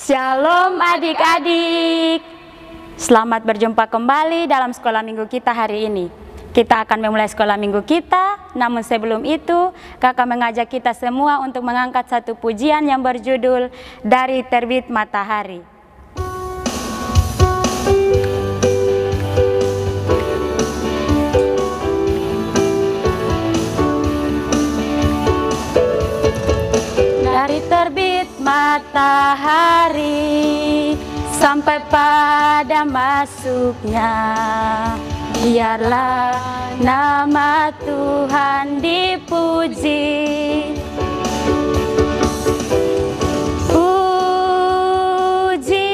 Shalom adik-adik. Selamat berjumpa kembali dalam sekolah minggu kita hari ini. Kita akan memulai sekolah minggu kita, namun sebelum itu kakak mengajak kita semua untuk mengangkat satu pujian yang berjudul Dari Terbit Matahari. Dari terbit matahari sampai pada masuknya, biarlah nama Tuhan dipuji. Puji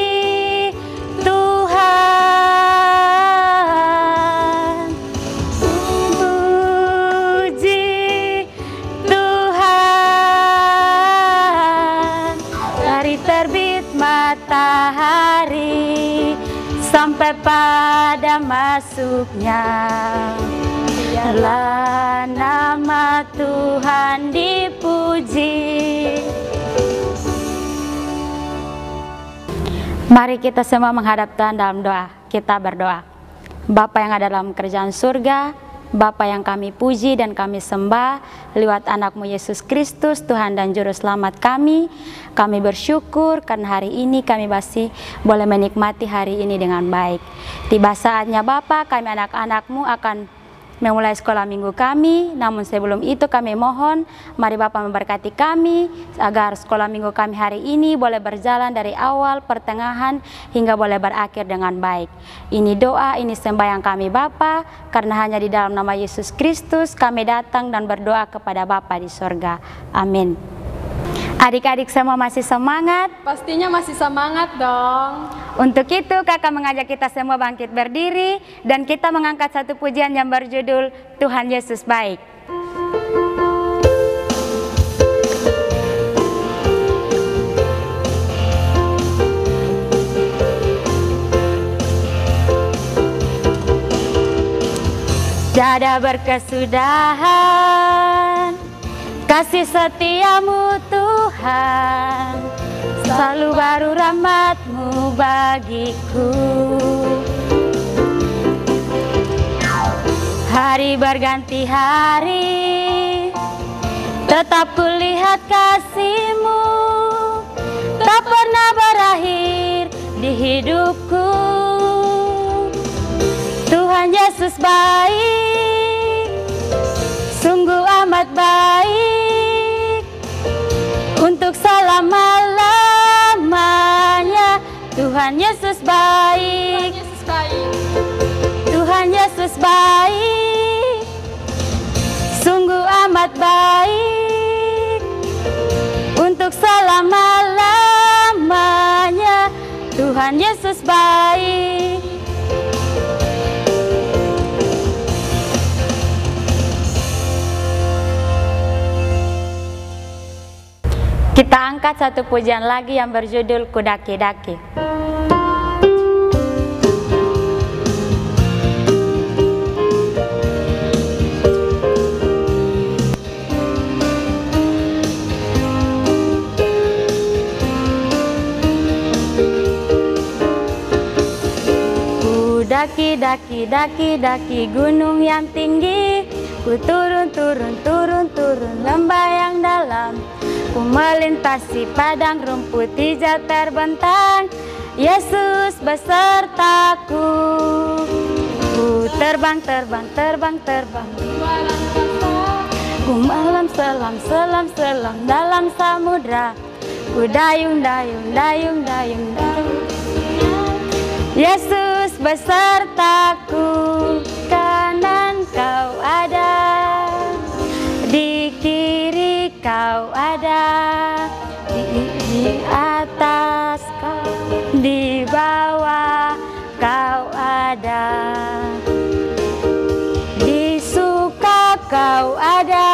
Tuhan, puji Tuhan. Dari terbit matahari sampai pada masuknya, biarlah nama Tuhan dipuji. Mari kita semua menghadap Tuhan dalam doa. Kita berdoa. Bapa yang ada dalam kerajaan surga, Bapa yang kami puji dan kami sembah lewat anak-Mu Yesus Kristus, Tuhan dan Juru Selamat kami. Kami bersyukur karena hari ini kami masih boleh menikmati hari ini dengan baik. Tiba saatnya Bapa, kami anak-anak-Mu akan memulai sekolah minggu kami. Namun sebelum itu kami mohon, mari Bapa memberkati kami agar sekolah minggu kami hari ini boleh berjalan dari awal, pertengahan, hingga boleh berakhir dengan baik. Ini doa, ini sembahyang kami Bapa, karena hanya di dalam nama Yesus Kristus kami datang dan berdoa kepada Bapa di sorga. Amin. Adik-adik semua masih semangat? Pastinya masih semangat dong. Untuk itu kakak mengajak kita semua bangkit berdiri dan kita mengangkat satu pujian yang berjudul Tuhan Yesus Baik. Tiada berkesudahan kasih setiamu Tuhan, selalu baru rahmat-Mu bagiku. Hari berganti hari, tetap kulihat kasih-Mu, tak pernah berakhir di hidupku. Tuhan Yesus baik, sungguh amat baik, untuk selama-lamanya. Tuhan Yesus baik, Tuhan Yesus baik, sungguh amat baik, untuk selama-lamanya. Tuhan Yesus baik. Kita angkat satu pujian lagi yang berjudul Ku Daki-Daki. Ku daki-daki gunung yang tinggi, ku turun lembah yang dalam. Ku melintasi padang rumput hijau terbentang, Yesus besertaku. Ku terbang, ku malam selam dalam samudra. Ku dayung, Yesus besertaku. Kanan Kau ada, di kiri Kau ada, di atas Kau, di bawah Kau ada, di suka Kau ada,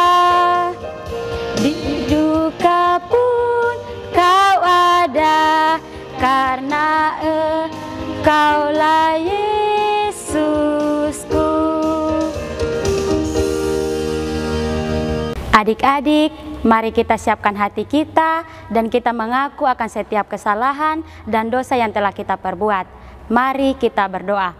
di duka pun Kau ada, karena Engkaulah Yesusku. Adik-adik, mari kita siapkan hati kita dan kita mengaku akan setiap kesalahan dan dosa yang telah kita perbuat. Mari kita berdoa.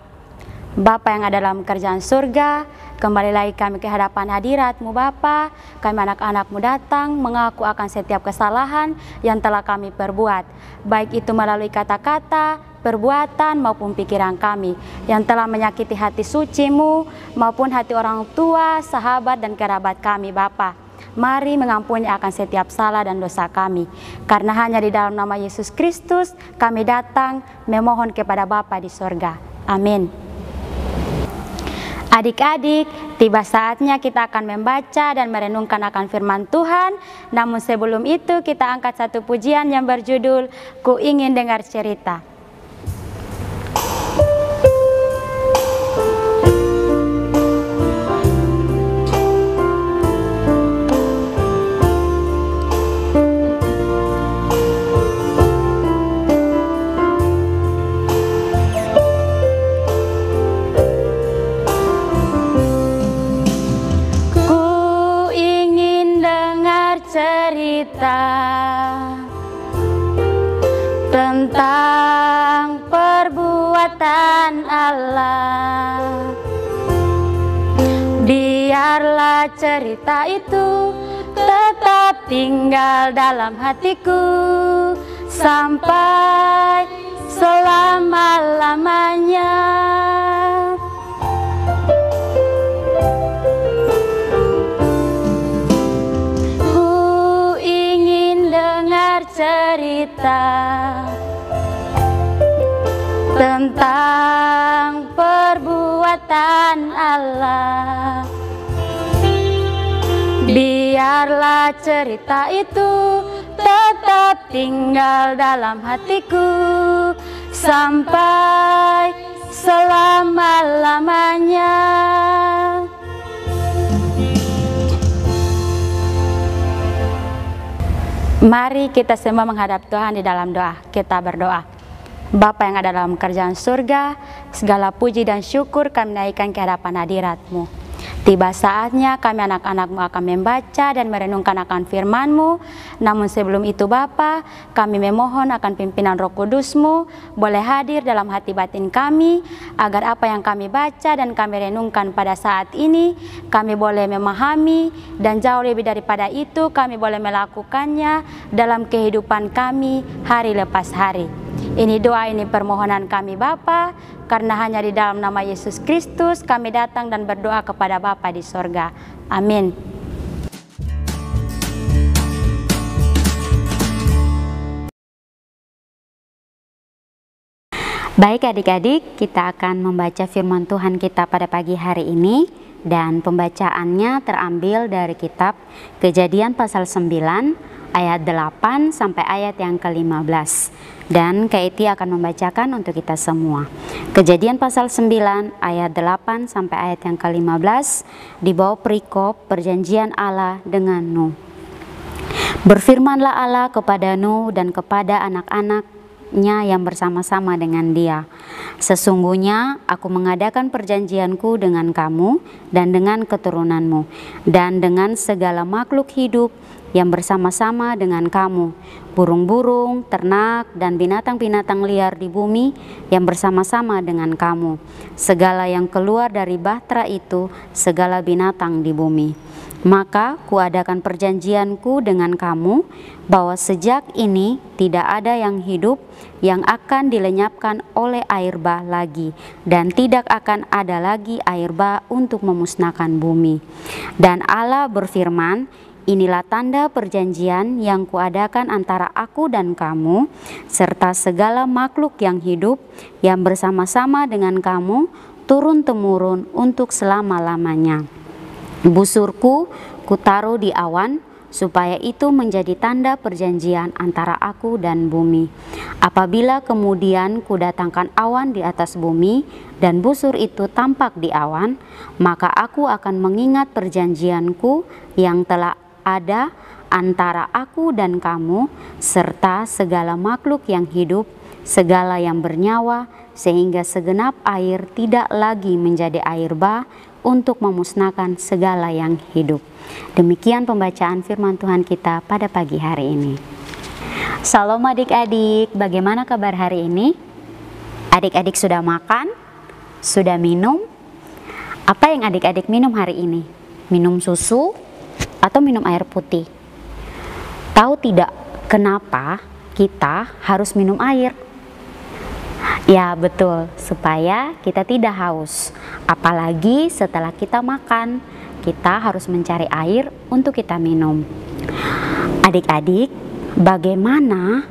Bapa yang ada dalam kerajaan surga, kembali lagi kami ke hadapan hadirat-Mu Bapa. Kami anak-anak-Mu datang mengaku akan setiap kesalahan yang telah kami perbuat, baik itu melalui kata-kata, perbuatan maupun pikiran kami yang telah menyakiti hati suci-Mu maupun hati orang tua, sahabat dan kerabat kami Bapa. Mari mengampuni akan setiap salah dan dosa kami, karena hanya di dalam nama Yesus Kristus kami datang memohon kepada Bapa di sorga. Amin. Adik-adik, tiba saatnya kita akan membaca dan merenungkan akan firman Tuhan. Namun sebelum itu kita angkat satu pujian yang berjudul Ku Ingin Dengar Cerita. Tentang perbuatan Allah, biarlah cerita itu tetap tinggal dalam hatiku sampai selama-lamanya. Cerita tentang perbuatan Allah, biarlah cerita itu tetap tinggal dalam hatiku sampai selama-lamanya. Mari kita semua menghadap Tuhan di dalam doa. Kita berdoa. Bapa yang ada dalam kerajaan surga, segala puji dan syukur kami naikkan ke hadapan hadirat-Mu. Tiba saatnya kami anak-anak-Mu akan membaca dan merenungkan akan firman-Mu. Namun sebelum itu Bapa, kami memohon akan pimpinan Roh Kudus-Mu boleh hadir dalam hati batin kami, agar apa yang kami baca dan kami renungkan pada saat ini, kami boleh memahami, dan jauh lebih daripada itu kami boleh melakukannya dalam kehidupan kami hari lepas hari. Ini doa, ini permohonan kami Bapa, karena hanya di dalam nama Yesus Kristus kami datang dan berdoa kepada Bapa di sorga. Amin. Baik adik-adik, kita akan membaca firman Tuhan kita pada pagi hari ini, dan pembacaannya terambil dari kitab Kejadian pasal 9 ayat 8 sampai ayat yang ke-15. Dan Kaiti akan membacakan untuk kita semua. Kejadian pasal 9 ayat 8 sampai ayat yang ke-15 di bawah perikop perjanjian Allah dengan Nuh. Berfirmanlah Allah kepada Nuh dan kepada anak-anaknya yang bersama-sama dengan dia. Sesungguhnya aku mengadakan perjanjianku dengan kamu dan dengan keturunanmu dan dengan segala makhluk hidup yang bersama-sama dengan kamu, burung-burung, ternak, dan binatang-binatang liar di bumi yang bersama-sama dengan kamu, segala yang keluar dari bahtera itu, segala binatang di bumi. Maka kuadakan perjanjianku dengan kamu, bahwa sejak ini tidak ada yang hidup yang akan dilenyapkan oleh air bah lagi, dan tidak akan ada lagi air bah untuk memusnahkan bumi. Dan Allah berfirman, inilah tanda perjanjian yang kuadakan antara aku dan kamu, serta segala makhluk yang hidup yang bersama-sama dengan kamu, turun-temurun untuk selama-lamanya. Busurku kutaruh di awan, supaya itu menjadi tanda perjanjian antara aku dan bumi. Apabila kemudian kudatangkan awan di atas bumi, dan busur itu tampak di awan, maka aku akan mengingat perjanjianku yang telah ada antara aku dan kamu, serta segala makhluk yang hidup, segala yang bernyawa, sehingga segenap air tidak lagi menjadi air bah untuk memusnahkan segala yang hidup. Demikian pembacaan firman Tuhan kita pada pagi hari ini. Salam adik-adik, bagaimana kabar hari ini? Adik-adik sudah makan? Sudah minum? Apa yang adik-adik minum hari ini? Minum susu atau minum air putih? Tahu tidak kenapa kita harus minum air? Ya betul, supaya kita tidak haus. Apalagi setelah kita makan, kita harus mencari air untuk kita minum. Adik-adik, bagaimana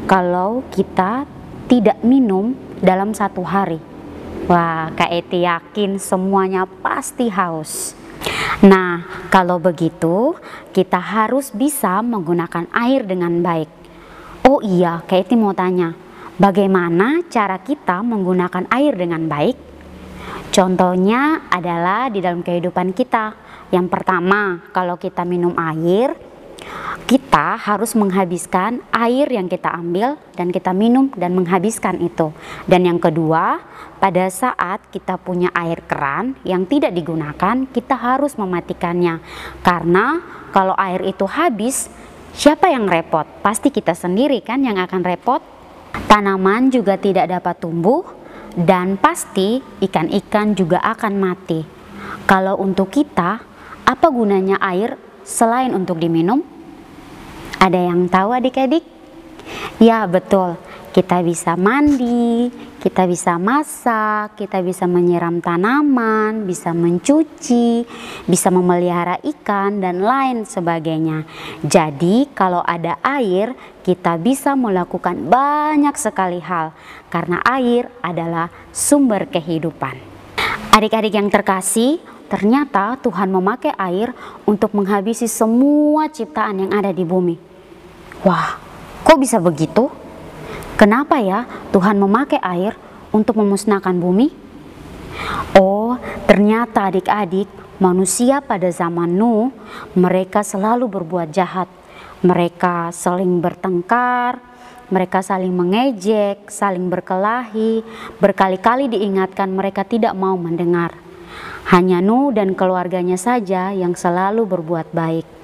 kalau kita tidak minum dalam satu hari? Wah, Kak Eti yakin semuanya pasti haus. Nah, kalau begitu kita harus bisa menggunakan air dengan baik. Oh iya, Kak Eti mau tanya, bagaimana cara kita menggunakan air dengan baik? Contohnya adalah di dalam kehidupan kita. Yang pertama, kalau kita minum air, kita harus menghabiskan air yang kita ambil dan kita minum dan menghabiskan itu. Dan yang kedua, pada saat kita punya air keran yang tidak digunakan, kita harus mematikannya. Karena kalau air itu habis, siapa yang repot? Pasti kita sendiri kan yang akan repot. Tanaman juga tidak dapat tumbuh dan pasti ikan-ikan juga akan mati. Kalau untuk kita, apa gunanya air selain untuk diminum? Ada yang tahu adik-adik? Ya betul, kita bisa mandi, kita bisa masak, kita bisa menyiram tanaman, bisa mencuci, bisa memelihara ikan dan lain sebagainya. Jadi kalau ada air, kita bisa melakukan banyak sekali hal, karena air adalah sumber kehidupan. Adik-adik yang terkasih, ternyata Tuhan memakai air untuk menghabisi semua ciptaan yang ada di bumi. Wah, kok bisa begitu? Kenapa ya Tuhan memakai air untuk memusnahkan bumi? Oh, ternyata adik-adik, manusia pada zaman Nuh, mereka selalu berbuat jahat. Mereka saling bertengkar, mereka saling mengejek, saling berkelahi. Berkali-kali diingatkan, mereka tidak mau mendengar. Hanya Nuh dan keluarganya saja yang selalu berbuat baik.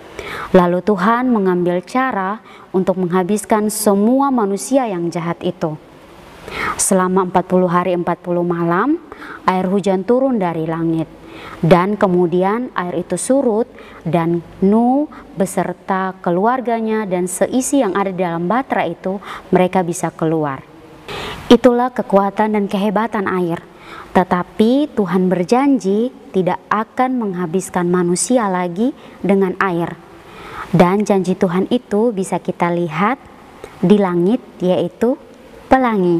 Lalu Tuhan mengambil cara untuk menghabiskan semua manusia yang jahat itu. Selama 40 hari 40 malam, air hujan turun dari langit. Dan kemudian air itu surut dan Nuh beserta keluarganya dan seisi yang ada di dalam batra itu, mereka bisa keluar. Itulah kekuatan dan kehebatan air. Tetapi Tuhan berjanji tidak akan menghabiskan manusia lagi dengan air. Dan janji Tuhan itu bisa kita lihat di langit, yaitu pelangi.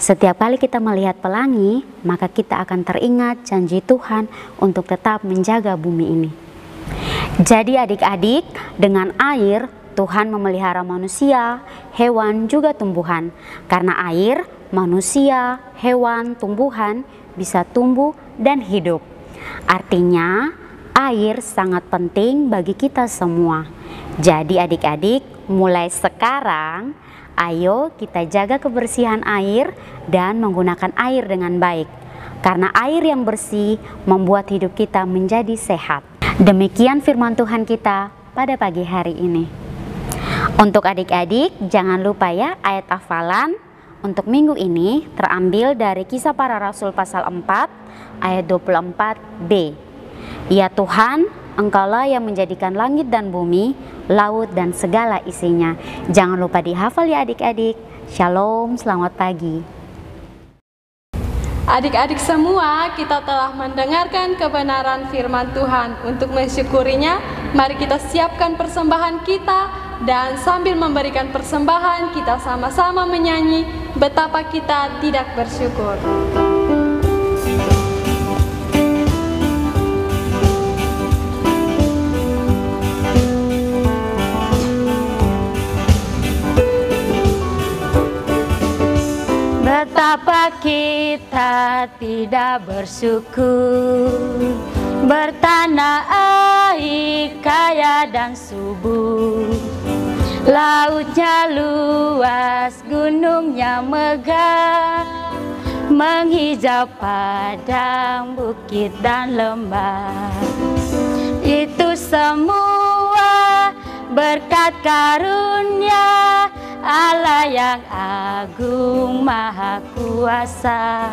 Setiap kali kita melihat pelangi, maka kita akan teringat janji Tuhan untuk tetap menjaga bumi ini. Jadi adik-adik, dengan air Tuhan memelihara manusia, hewan, juga tumbuhan. Karena air, manusia, hewan, tumbuhan bisa tumbuh dan hidup. Artinya, air sangat penting bagi kita semua. Jadi adik-adik, mulai sekarang ayo kita jaga kebersihan air dan menggunakan air dengan baik. Karena air yang bersih membuat hidup kita menjadi sehat. Demikian firman Tuhan kita pada pagi hari ini. Untuk adik-adik, jangan lupa ya ayat hafalan untuk minggu ini terambil dari Kisah Para Rasul pasal 4 ayat 24b. Ya Tuhan, Engkaulah yang menjadikan langit dan bumi, laut dan segala isinya. Jangan lupa dihafal ya adik-adik. Shalom, selamat pagi. Adik-adik semua, kita telah mendengarkan kebenaran firman Tuhan. Untuk mensyukurinya, mari kita siapkan persembahan kita. Dan sambil memberikan persembahan, kita sama-sama menyanyi betapa kita tidak bersyukur. Betapa kita tidak bersyukur, bertanah air kaya dan subur, lautnya luas, gunungnya megah, menghijau padang, bukit dan lembah. Itu semua berkat karunia Allah yang agung maha kuasa.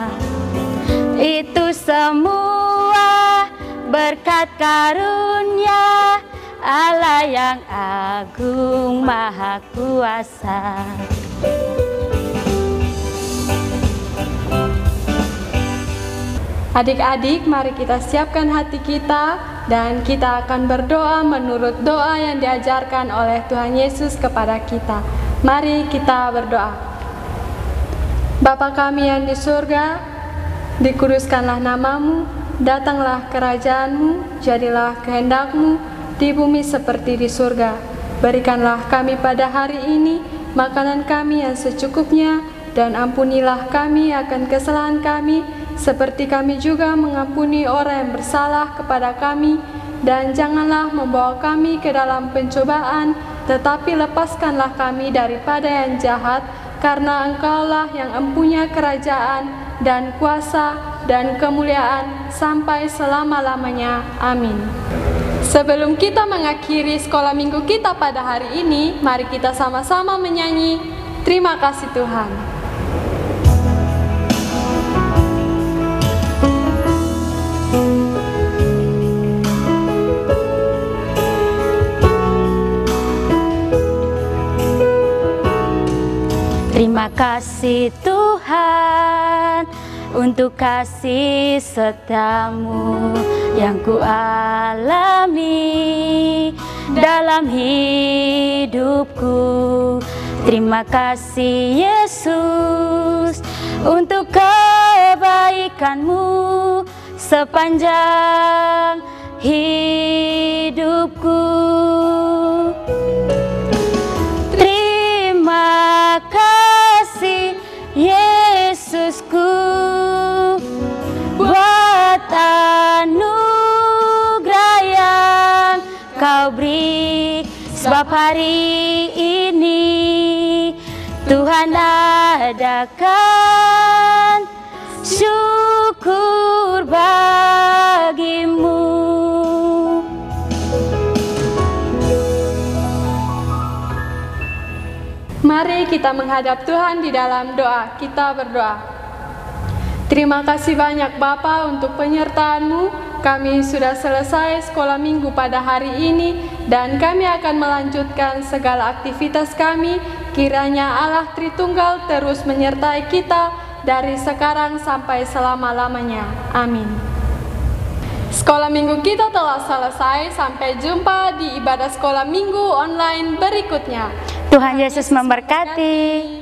Itu semua berkat karunia Allah yang agung maha kuasa. Adik-adik, mari kita siapkan hati kita dan kita akan berdoa menurut doa yang diajarkan oleh Tuhan Yesus kepada kita. Mari kita berdoa. Bapa kami yang di surga, dikuduskanlah namamu, datanglah kerajaan-Mu, jadilah kehendak-Mu di bumi seperti di surga. Berikanlah kami pada hari ini makanan kami yang secukupnya, dan ampunilah kami akan kesalahan kami, seperti kami juga mengampuni orang yang bersalah kepada kami. Dan janganlah membawa kami ke dalam pencobaan, tetapi lepaskanlah kami daripada yang jahat, karena Engkaulah yang empunya kerajaan dan kuasa dan kemuliaan sampai selama-lamanya. Amin. Sebelum kita mengakhiri sekolah minggu kita pada hari ini, mari kita sama-sama menyanyi Terima Kasih Tuhan. Terima kasih Tuhan untuk kasih setiamu yang kualami dalam hidupku. Terima kasih Yesus untuk kebaikanmu sepanjang hidupku. Terima kasih Yesusku buat anugerah yang Kau beri, sebab hari ini Tuhan adakan syukur bagimu. Mari kita menghadap Tuhan di dalam doa. Kita berdoa. Terima kasih banyak Bapa untuk penyertaan-Mu. Kami sudah selesai sekolah minggu pada hari ini dan kami akan melanjutkan segala aktivitas kami. Kiranya Allah Tritunggal terus menyertai kita dari sekarang sampai selama-lamanya. Amin. Sekolah minggu kita telah selesai. Sampai jumpa di ibadah sekolah minggu online berikutnya. Tuhan Yesus memberkati.